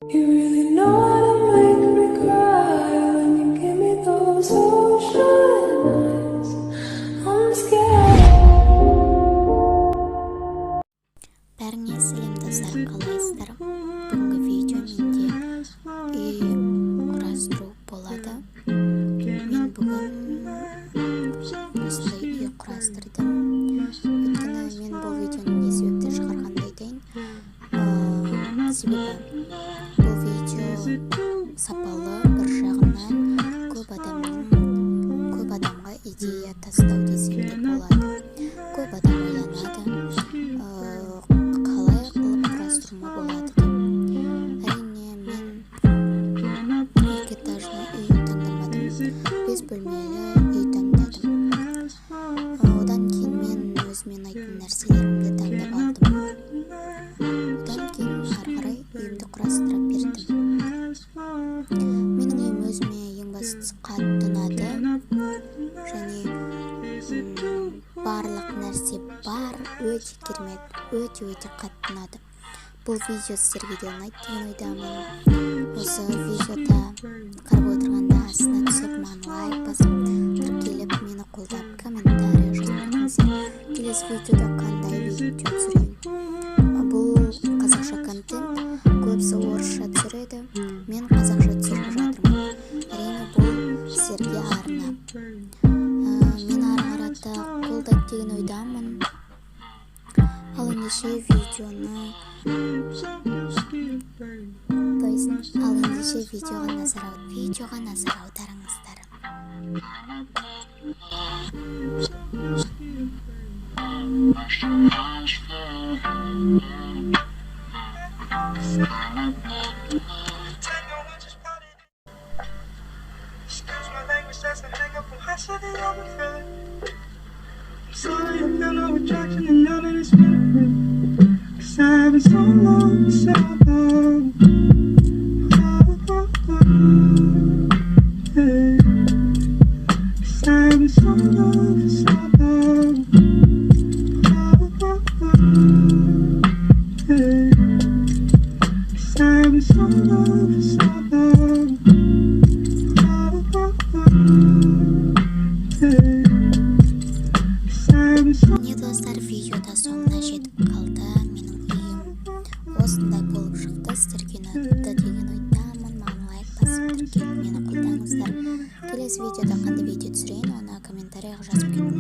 You really know how to make me cry when you give me those ocean eyes. I'm scared. Бәріңе сәлем достар, қалайсыздар? Бүгінгі видео менде үй құрастыру болады. Мен бүгін осындай үй құрастырдым. Өйткені мен бұл видеоны не себепті шығарғанды айтайын. Себебі бұл видео сапалы, бір жағынан көп адамға идея тастау десем де болады. Көп адам ойланады, қалай қылып құрастыруыма болады деп. Әрине мен екіэтажный үй таңдамадым, 5 бөлмелі үй таңдадым. Одан кейін мен өзіме ұнайтын нәрселерімді таңдап алдым. Одан кейін ары қарай үйімді құрастыра бердім. Менің үйім өзіме ең бастысы қатты ұнады, және барлық нәрсе бар, өте керемет, өте қатты ұнады. Бұл видео сіздерге де ұнайды деген ойдамын. Осы видеода қарап отырғанда астына түсіп, маған лайк басып, тіркеліп, мені қолдап, комментарий жазып кетіңіздер. Келесі видеода қандай видео түсірейін. Бұл қазақша контент, көбісі орысша түсіреді. Мен қазақша түсіріп жатырмын. Әрине бұл сіздерге арнап. Мен ары қарата қолдайды деген ойдамын. Ал ендеше видеоға назар аударыңыздар. Sorry, I feel no attraction and none of this feeling. 'Cause I've been so long, so long. Hey. 'Cause I've been so long, so long. Hey. 'Cause I've been so long, so long. Hey. Міне достар, видеода соңына жетіп қалды. Менің үйім осындай болып шықты. Сіздерге ұнады деген ойдамын. Маған лайк басып, тіркеліп, мені қолдаңыздар. Келесі видеода қандай видео түсірейін, оны комментарийға жазып кетіңіздер.